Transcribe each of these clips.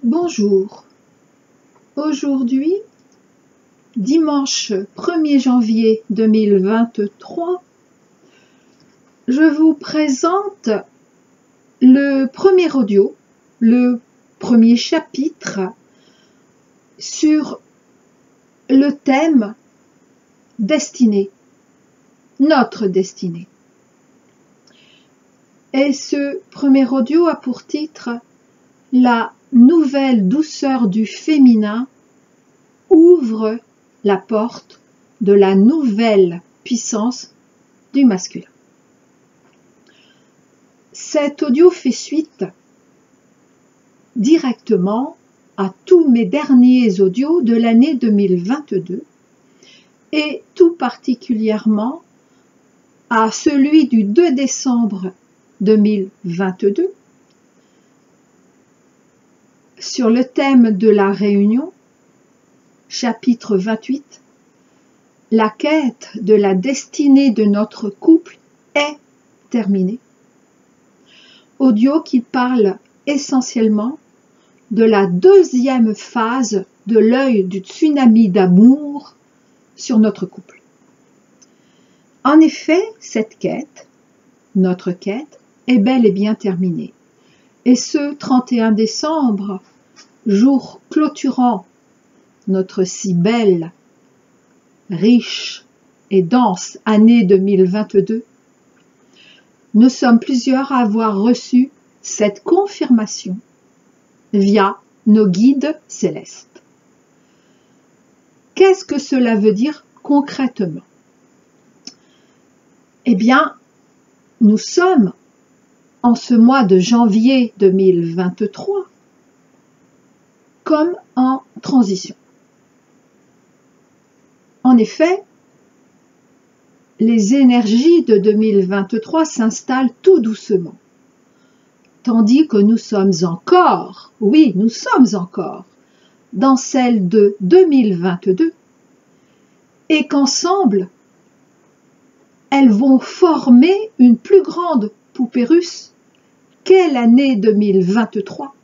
Bonjour, aujourd'hui, dimanche 1er janvier 2023, je vous présente le premier audio, le premier chapitre sur le thème destinée, notre destinée. Et ce premier audio a pour titre La nouvelle douceur du féminin ouvre la porte de la nouvelle puissance du masculin. Cet audio fait suite directement à tous mes derniers audios de l'année 2022 et tout particulièrement à celui du 2 décembre 2022 sur le thème de la réunion, chapitre 28, la quête de la destinée de notre couple est terminée. Audio qui parle essentiellement de la deuxième phase de l'œil du tsunami d'amour sur notre couple. En effet, cette quête, notre quête, est bel et bien terminée. Et ce 31 décembre, jour clôturant notre si belle, riche et dense année 2022, nous sommes plusieurs à avoir reçu cette confirmation via nos guides célestes. Qu'est-ce que cela veut dire concrètement? Eh bien, nous sommes en ce mois de janvier 2023 comme en transition. En effet, les énergies de 2023 s'installent tout doucement, tandis que nous sommes encore, oui, nous sommes encore, dans celle de 2022, et qu'ensemble, elles vont former une plus grande poupée russe qu'est l'année 2023,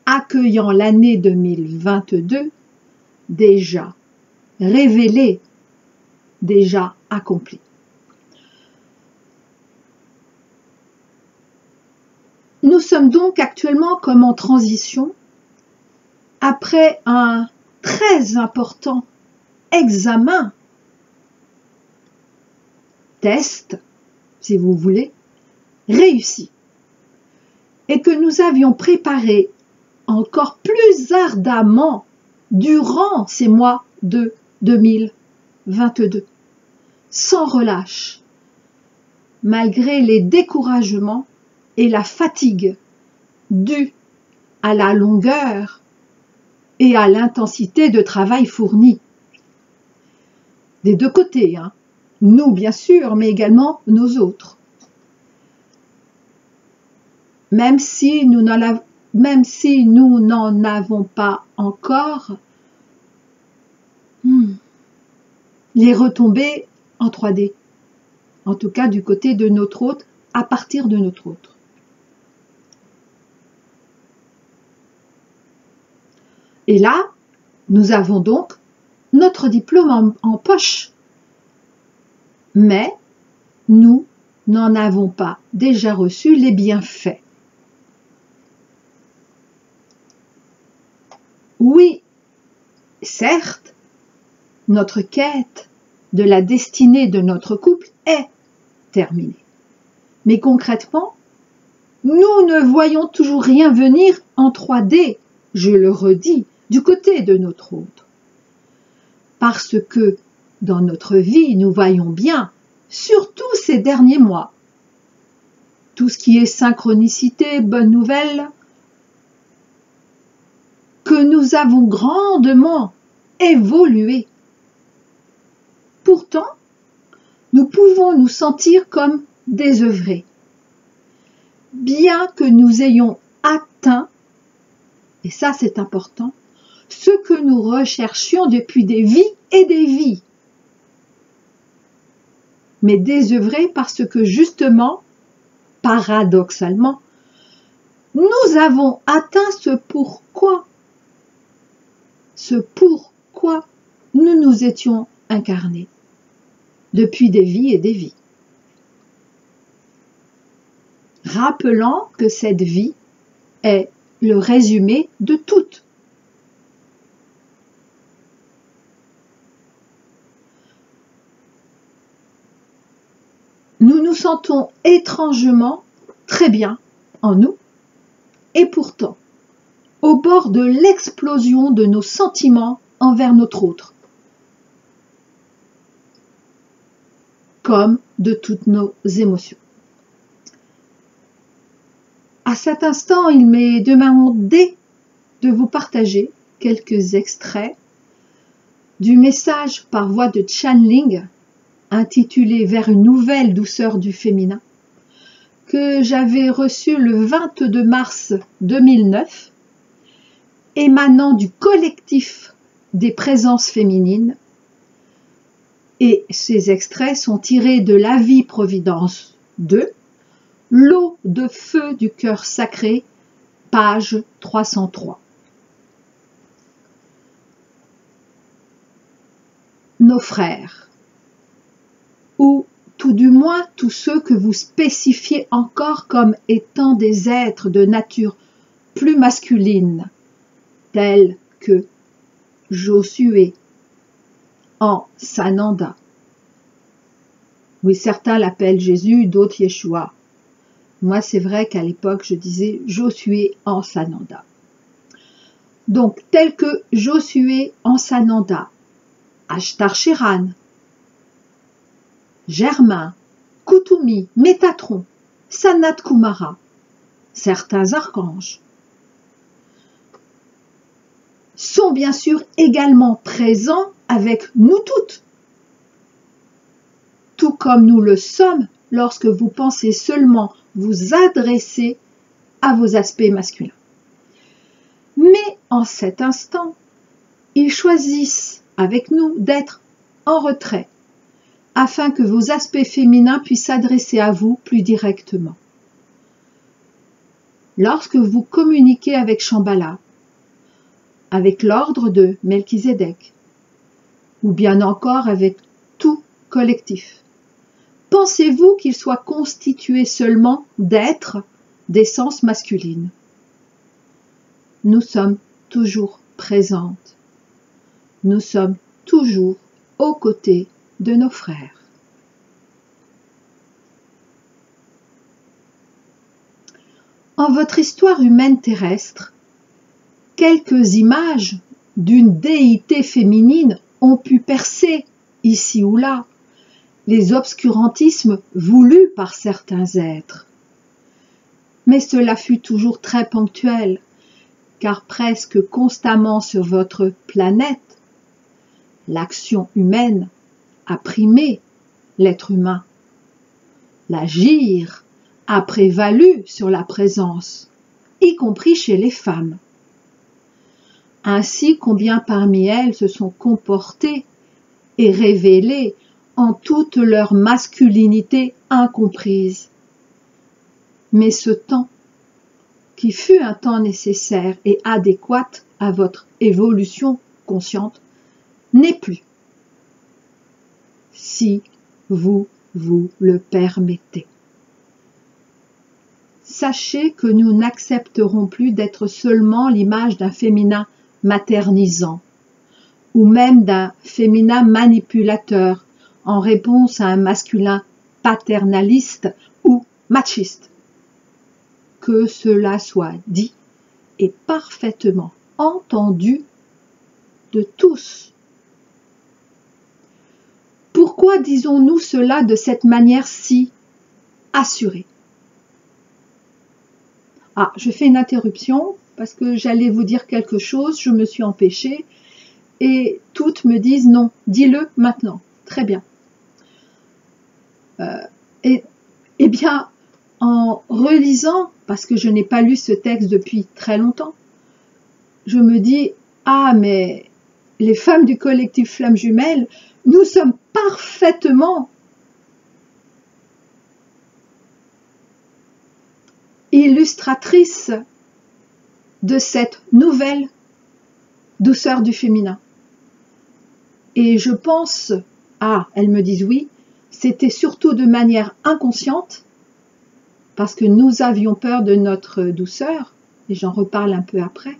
accueillant l'année 2022 déjà révélée, déjà accomplie. Nous sommes donc actuellement comme en transition après un très important examen, test, si vous voulez, réussi, et que nous avions préparé encore plus ardemment durant ces mois de 2022, sans relâche, malgré les découragements et la fatigue dus à la longueur et à l'intensité de travail fourni. Des deux côtés, hein. Nous bien sûr, mais également nos autres. Même si nous n'en avons pas encore les retombées en 3D, en tout cas du côté de notre hôte, à partir de notre autre. Et là, nous avons donc notre diplôme en poche, mais nous n'en avons pas déjà reçu les bienfaits. Oui, certes, notre quête de la destinée de notre couple est terminée. Mais concrètement, nous ne voyons toujours rien venir en 3D, je le redis, du côté de notre autre. Parce que dans notre vie, nous voyons bien, surtout ces derniers mois, tout ce qui est synchronicité, bonne nouvelle, que nous avons grandement évolué. Pourtant, nous pouvons nous sentir comme désœuvrés, bien que nous ayons atteint, et ça c'est important, ce que nous recherchions depuis des vies et des vies. Mais désœuvrés parce que justement, paradoxalement, nous avons atteint ce pourquoi nous nous étions incarnés depuis des vies et des vies. Rappelant que cette vie est le résumé de toutes. Nous nous sentons étrangement très bien en nous, et pourtant, au bord de l'explosion de nos sentiments envers notre autre, comme de toutes nos émotions. À cet instant, il m'est demandé de vous partager quelques extraits du message par voie de channeling intitulé « Vers une nouvelle douceur du féminin » que j'avais reçu le 22 mars 2009, émanant du collectif des présences féminines, et ces extraits sont tirés de La Vie Providence 2, L'eau de feu du cœur sacré, page 303. Nos frères, ou tout du moins tous ceux que vous spécifiez encore comme étant des êtres de nature plus masculine, tels que Josué en Sananda. Oui, certains l'appellent Jésus, d'autres Yeshua. Moi, c'est vrai qu'à l'époque, je disais Josué en Sananda. Donc, tels que Josué en Sananda, Ashtar Sheran, Germain, Koutoumi, Métatron, Sanat Kumara, certains archanges, sont bien sûr également présents avec nous toutes, tout comme nous le sommes lorsque vous pensez seulement vous adresser à vos aspects masculins. Mais en cet instant, ils choisissent avec nous d'être en retrait, afin que vos aspects féminins puissent s'adresser à vous plus directement. Lorsque vous communiquez avec Shambhala, avec l'ordre de Melchizedek, ou bien encore avec tout collectif, pensez-vous qu'il soit constitué seulement d'êtres d'essence masculine? Nous sommes toujours présentes. Nous sommes toujours aux côtés de nos frères. En votre histoire humaine terrestre, quelques images d'une déité féminine ont pu percer, ici ou là, les obscurantismes voulus par certains êtres. Mais cela fut toujours très ponctuel, car presque constamment sur votre planète, l'action humaine a primé l'être humain. L'agir a prévalu sur la présence, y compris chez les femmes. Ainsi, combien parmi elles se sont comportées et révélées en toute leur masculinité incomprise. Mais ce temps, qui fut un temps nécessaire et adéquat à votre évolution consciente, n'est plus. Si vous vous le permettez. Sachez que nous n'accepterons plus d'être seulement l'image d'un féminin maternisant, ou même d'un féminin manipulateur en réponse à un masculin paternaliste ou machiste. Que cela soit dit et parfaitement entendu de tous. Pourquoi disons-nous cela de cette manière si assurée? Ah, je fais une interruption parce que j'allais vous dire quelque chose, je me suis empêchée et toutes me disent non, dis-le maintenant. Très bien. Eh bien, en relisant, parce que je n'ai pas lu ce texte depuis très longtemps, je me dis, ah mais les femmes du collectif Flammes Jumelles, nous sommes parfaitement illustratrices de cette nouvelle douceur du féminin. Et je pense, elles me disent oui, c'était surtout de manière inconsciente, parce que nous avions peur de notre douceur, et j'en reparle un peu après,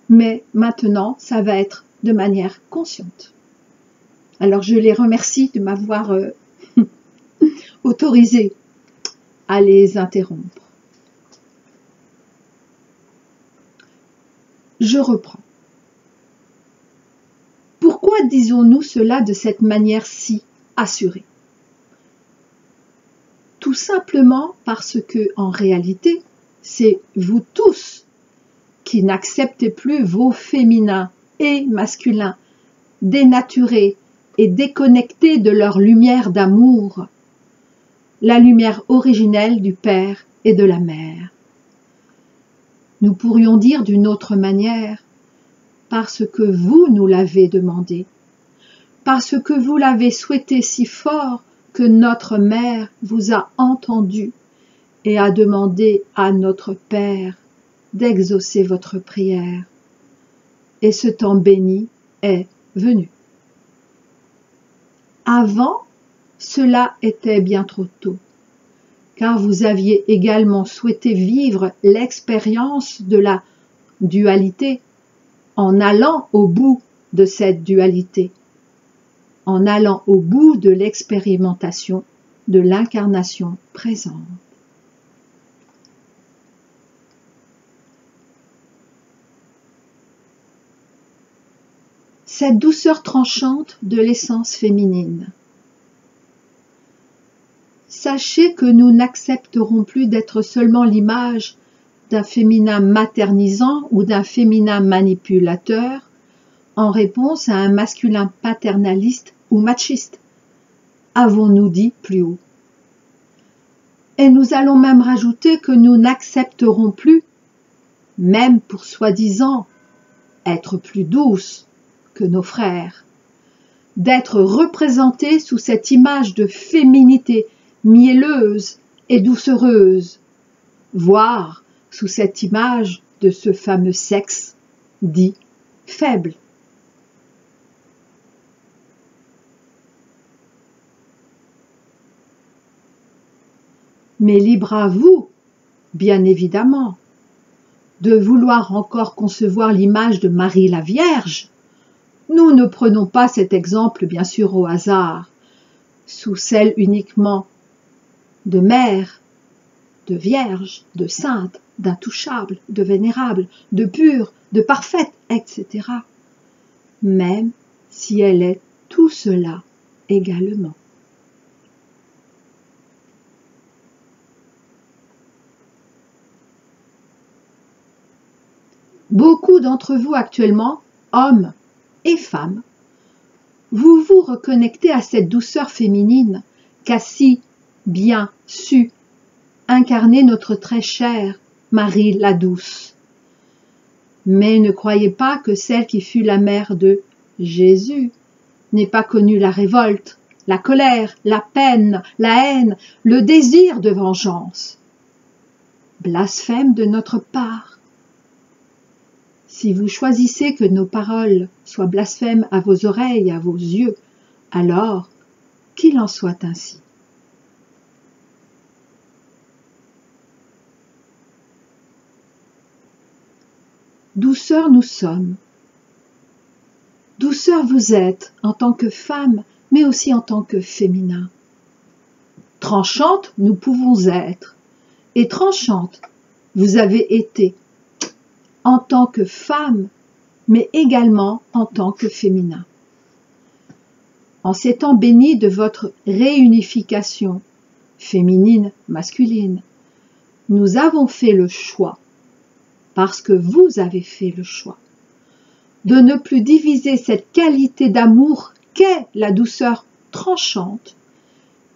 mais maintenant, ça va être de manière consciente. Alors je les remercie de m'avoir autorisé à les interrompre. Je reprends. Pourquoi disons-nous cela de cette manière si assurée? Tout simplement parce que, en réalité, c'est vous tous qui n'acceptez plus vos féminins et masculins dénaturés et déconnectés de leur lumière d'amour, la lumière originelle du Père et de la Mère. Nous pourrions dire d'une autre manière, parce que vous nous l'avez demandé, parce que vous l'avez souhaité si fort que notre Mère vous a entendu et a demandé à notre Père d'exaucer votre prière. Et ce temps béni est venu. Avant, cela était bien trop tôt, car vous aviez également souhaité vivre l'expérience de la dualité en allant au bout de cette dualité, en allant au bout de l'expérimentation de l'incarnation présente. Cette douceur tranchante de l'essence féminine. Sachez que nous n'accepterons plus d'être seulement l'image d'un féminin maternisant ou d'un féminin manipulateur en réponse à un masculin paternaliste ou machiste, avons-nous dit plus haut. Et nous allons même rajouter que nous n'accepterons plus, même pour soi-disant être plus douces que nos frères, d'être représentés sous cette image de féminité mielleuse et doucereuse, voire sous cette image de ce fameux sexe dit faible. Mais libre à vous, bien évidemment, de vouloir encore concevoir l'image de Marie la Vierge. Nous ne prenons pas cet exemple bien sûr au hasard, sous celle uniquement de mère, de vierge, de sainte, d'intouchable, de vénérable, de pure, de parfaite, etc. Même si elle est tout cela également. Beaucoup d'entre vous actuellement, hommes et femmes, vous vous reconnectez à cette douceur féminine qu'a si bien su incarner notre très chère Marie la Douce. Mais ne croyez pas que celle qui fut la mère de Jésus n'ait pas connu la révolte, la colère, la peine, la haine, le désir de vengeance. Blasphème de notre part. Si vous choisissez que nos paroles soient blasphèmes à vos oreilles et à vos yeux, alors qu'il en soit ainsi. Douceur nous sommes. Douceur vous êtes en tant que femme, mais aussi en tant que féminin. Tranchante nous pouvons être, et tranchante vous avez été, en tant que femme, mais également en tant que féminin. En ces temps bénis de votre réunification féminine-masculine, nous avons fait le choix, parce que vous avez fait le choix, de ne plus diviser cette qualité d'amour qu'est la douceur tranchante,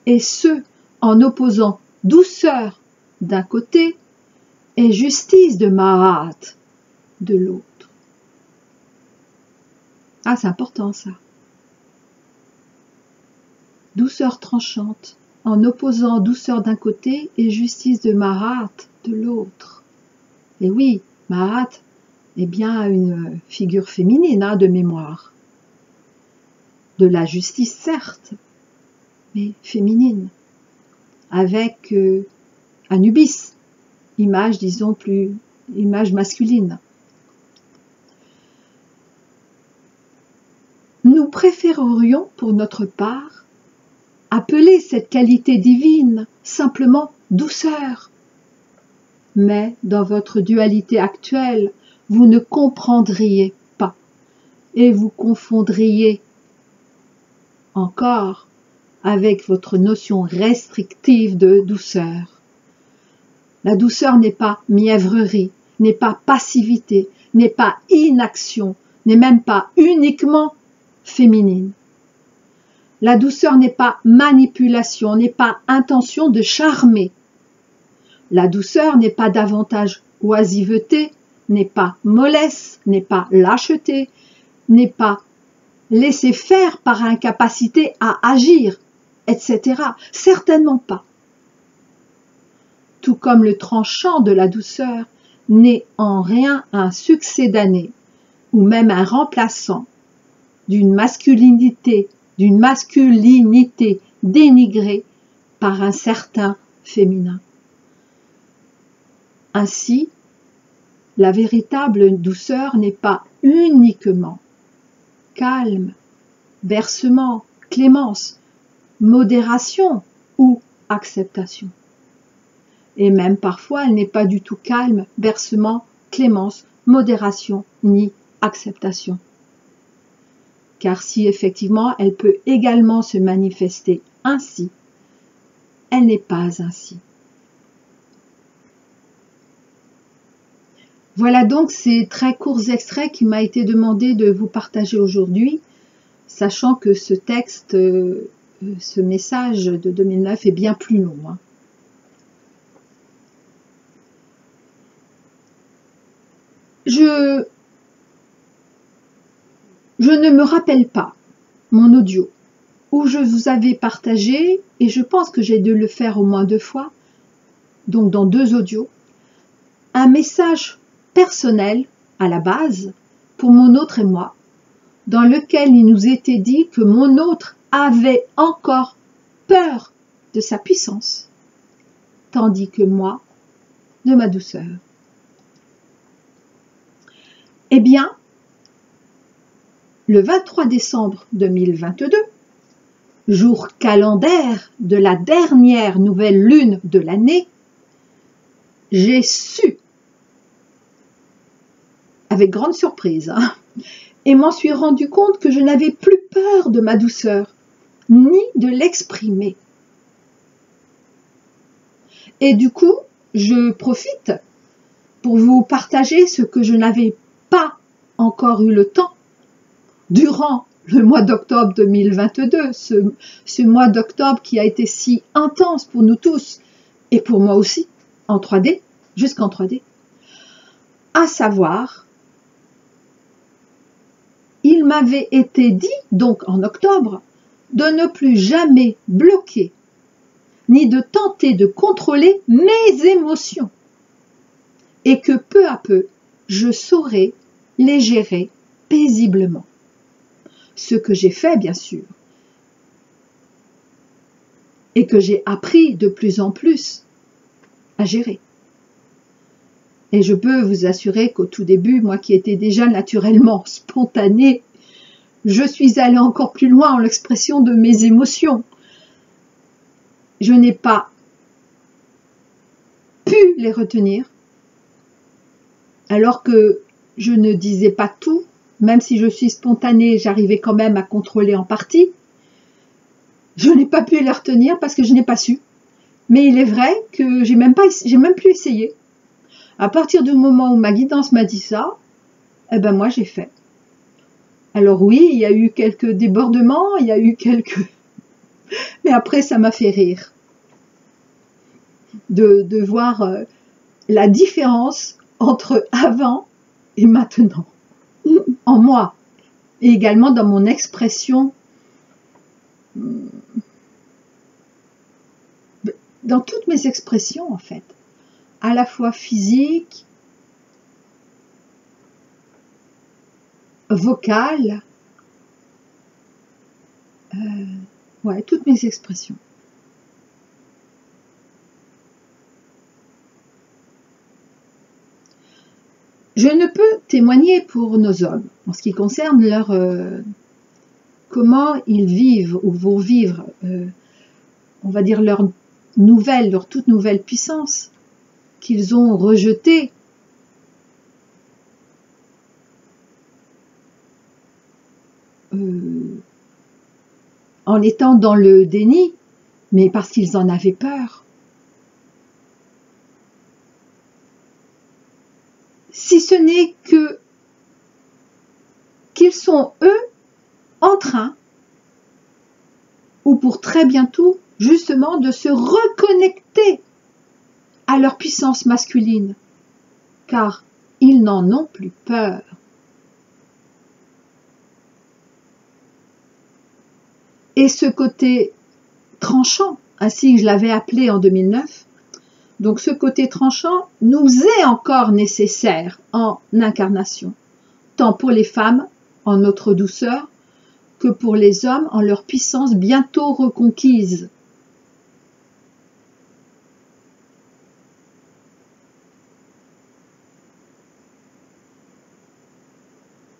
et ce, en opposant douceur d'un côté et justice de Mahat de l'autre. Ah, c'est important ça. Douceur tranchante, en opposant douceur d'un côté et justice de Mahat de l'autre. Et oui, Mahat est bien une figure féminine de mémoire. De la justice, certes, mais féminine. Avec Anubis, image, disons, image masculine. Nous préférerions, pour notre part, appeler cette qualité divine simplement douceur. Mais dans votre dualité actuelle, vous ne comprendriez pas et vous confondriez encore avec votre notion restrictive de douceur. La douceur n'est pas mièvrerie, n'est pas passivité, n'est pas inaction, n'est même pas uniquement féminine. La douceur n'est pas manipulation, n'est pas intention de charmer. La douceur n'est pas davantage oisiveté, n'est pas mollesse, n'est pas lâcheté, n'est pas laisser faire par incapacité à agir, etc. Certainement pas. Tout comme le tranchant de la douceur n'est en rien un succédané ou même un remplaçant d'une masculinité dénigrée par un certain féminin. Ainsi, la véritable douceur n'est pas uniquement calme, bercement, clémence, modération ou acceptation. Et même parfois, elle n'est pas du tout calme, bercement, clémence, modération ni acceptation. Car si effectivement elle peut également se manifester ainsi, elle n'est pas ainsi. Voilà donc ces très courts extraits qui m'a été demandé de vous partager aujourd'hui, sachant que ce texte, ce message de 2009 est bien plus long. Je ne me rappelle pas mon audio où je vous avais partagé, et je pense que j'ai dû le faire au moins 2 fois, donc dans 2 audios, un message personnel à la base pour mon autre et moi, dans lequel il nous était dit que mon autre avait encore peur de sa puissance, tandis que moi, de ma douceur. Eh bien, le 23 décembre 2022, jour calendaire de la dernière nouvelle lune de l'année, j'ai su, avec grande surprise, et m'en suis rendu compte que je n'avais plus peur de ma douceur, ni de l'exprimer. Et du coup, je profite pour vous partager ce que je n'avais pas encore eu le temps durant le mois d'octobre 2022, ce mois d'octobre qui a été si intense pour nous tous, et pour moi aussi, en 3D, jusqu'en 3D, à savoir, il m'avait été dit, donc en octobre, de ne plus jamais bloquer, ni de tenter de contrôler mes émotions, et que peu à peu, je saurais les gérer paisiblement. Ce que j'ai fait, bien sûr, et que j'ai appris de plus en plus à gérer. Et je peux vous assurer qu'au tout début, moi qui étais déjà naturellement spontanée, je suis allée encore plus loin en l'expression de mes émotions. Je n'ai pas pu les retenir, alors que je ne disais pas tout, même si je suis spontanée, j'arrivais quand même à contrôler en partie. Je n'ai pas pu les retenir parce que je n'ai pas su. Mais il est vrai que j'ai même plus essayé. À partir du moment où ma guidance m'a dit ça, eh ben moi j'ai fait. Alors oui, il y a eu quelques débordements, il y a eu quelques... Mais après ça m'a fait rire. De voir la différence entre avant et maintenant. En moi, et également dans mon expression, dans toutes mes expressions en fait, à la fois physique, vocale, ouais, toutes mes expressions. Je ne peux témoigner pour nos hommes en ce qui concerne leur comment ils vivent ou vont vivre, on va dire leur toute nouvelle puissance qu'ils ont rejetée. En étant dans le déni, mais parce qu'ils en avaient peur. Si ce n'est que qu'ils sont eux en train, ou pour très bientôt, justement de se reconnecter à leur puissance masculine, car ils n'en ont plus peur. Et ce côté tranchant, ainsi que je l'avais appelé en 2009, donc ce côté tranchant nous est encore nécessaire en incarnation, tant pour les femmes en notre douceur, que pour les hommes en leur puissance bientôt reconquise.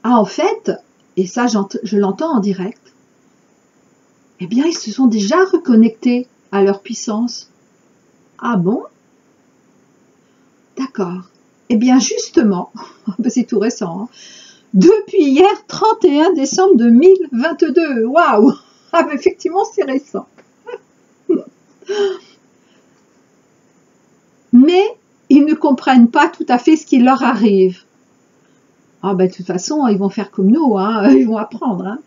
Ah, en fait, et ça je l'entends en direct, eh bien ils se sont déjà reconnectés à leur puissance. Ah bon? D'accord. Eh bien justement, c'est tout récent, hein, depuis hier 31 décembre 2022, waouh! Ah ben effectivement c'est récent. Mais ils ne comprennent pas tout à fait ce qui leur arrive. Ah ben de toute façon ils vont faire comme nous, hein, ils vont apprendre. Hein.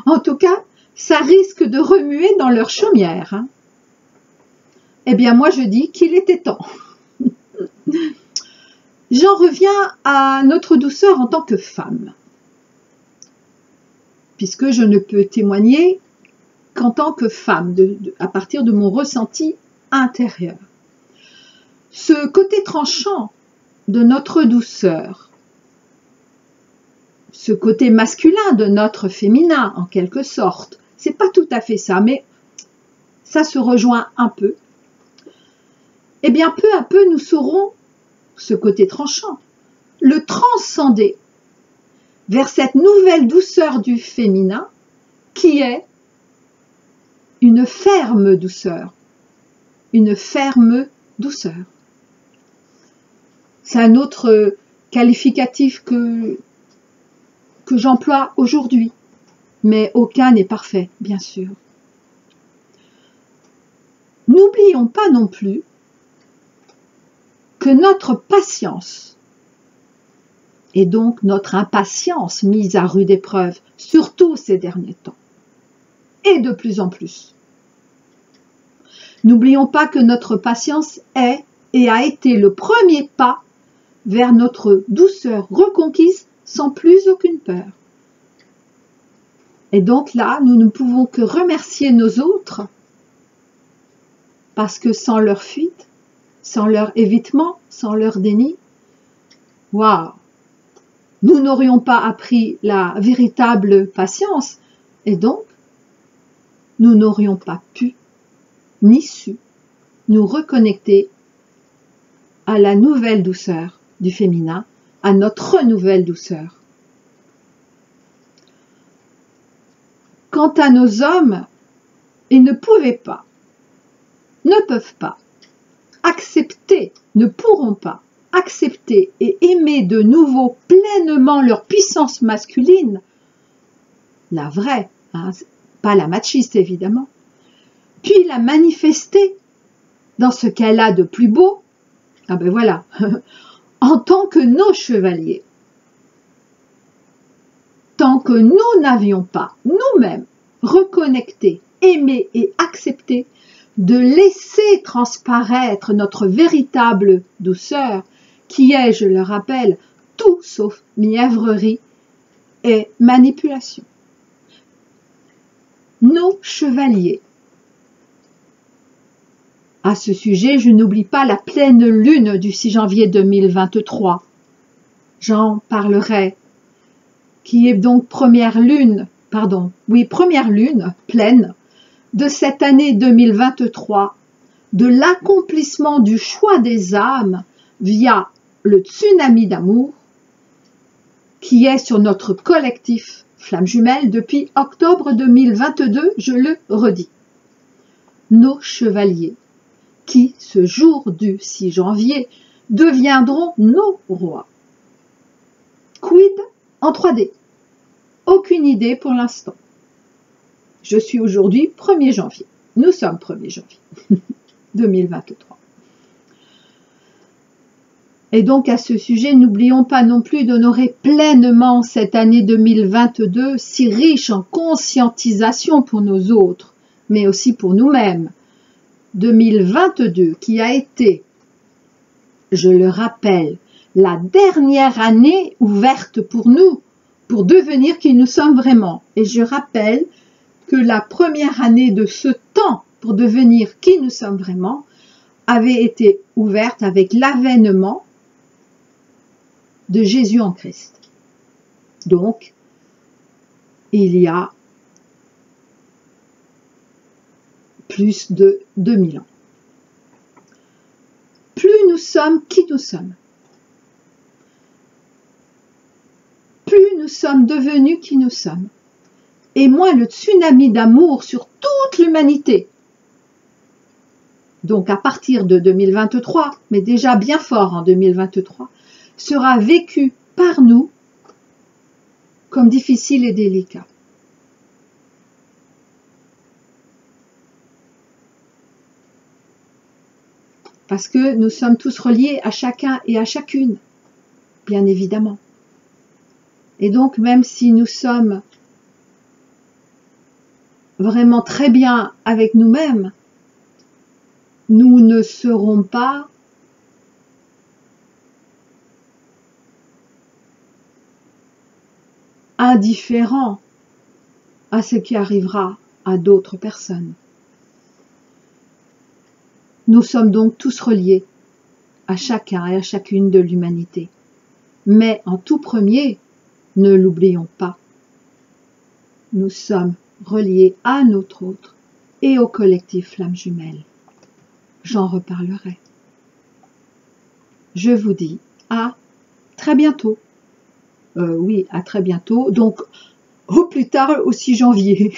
En tout cas, ça risque de remuer dans leur chaumière. Hein. Eh bien moi je dis qu'il était temps. J'en reviens à notre douceur en tant que femme, puisque je ne peux témoigner qu'en tant que femme, à partir de mon ressenti intérieur. Ce côté tranchant de notre douceur, ce côté masculin de notre féminin, en quelque sorte, c'est pas tout à fait ça, mais ça se rejoint un peu. Eh bien, peu à peu, nous saurons ce côté tranchant, le transcender vers cette nouvelle douceur du féminin qui est une ferme douceur. Une ferme douceur. C'est un autre qualificatif que j'emploie aujourd'hui, mais aucun n'est parfait, bien sûr. N'oublions pas non plus que notre patience, et donc notre impatience mise à rude épreuve, surtout ces derniers temps, et de plus en plus. N'oublions pas que notre patience est et a été le premier pas vers notre douceur reconquise sans plus aucune peur. Et donc là, nous ne pouvons que remercier nos autres, parce que sans leur fuite, sans leur évitement, sans leur déni, waouh, nous n'aurions pas appris la véritable patience et donc nous n'aurions pas pu ni su nous reconnecter à la nouvelle douceur du féminin, à notre nouvelle douceur. Quant à nos hommes, ils ne pouvaient pas, ne peuvent pas accepter, ne pourront pas accepter et aimer de nouveau pleinement leur puissance masculine, la vraie, hein, pas la machiste évidemment, puis la manifester dans ce qu'elle a de plus beau, ah ben voilà, en tant que nos chevaliers. Tant que nous n'avions pas nous-mêmes reconnecté, aimé et accepté de laisser transparaître notre véritable douceur, qui est, je le rappelle, tout sauf mièvrerie et manipulation. Nos chevaliers. À ce sujet, je n'oublie pas la pleine lune du 6 janvier 2023. J'en parlerai, qui est donc première lune pleine de cette année 2023, de l'accomplissement du choix des âmes via le tsunami d'amour qui est sur notre collectif Flamme Jumelle depuis octobre 2022, je le redis. Nos chevaliers, qui, ce jour du 6 janvier, deviendront nos rois. Quid en 3D? Aucune idée pour l'instant. Je suis aujourd'hui 1er janvier. Nous sommes 1er janvier 2023. Et donc à ce sujet, n'oublions pas non plus d'honorer pleinement cette année 2022, si riche en conscientisation pour nos autres, mais aussi pour nous-mêmes. 2022 qui a été, je le rappelle, la dernière année ouverte pour nous, pour devenir qui nous sommes vraiment. Et je rappelle que la première année de ce temps pour devenir qui nous sommes vraiment avait été ouverte avec l'avènement de Jésus en Christ. Donc, il y a plus de 2000 ans. Plus nous sommes qui nous sommes, plus nous sommes devenus qui nous sommes, et moins le tsunami d'amour sur toute l'humanité. Donc à partir de 2023, mais déjà bien fort en 2023, sera vécu par nous comme difficile et délicat. Parce que nous sommes tous reliés à chacun et à chacune, bien évidemment. Et donc même si nous sommes vraiment très bien avec nous-mêmes, nous ne serons pas indifférents à ce qui arrivera à d'autres personnes. Nous sommes donc tous reliés à chacun et à chacune de l'humanité. Mais en tout premier, ne l'oublions pas, nous sommes reliés à notre autre et au collectif Flamme Jumelle. J'en reparlerai. Je vous dis à très bientôt. Oui, à très bientôt. Donc, au plus tard, au 6 janvier.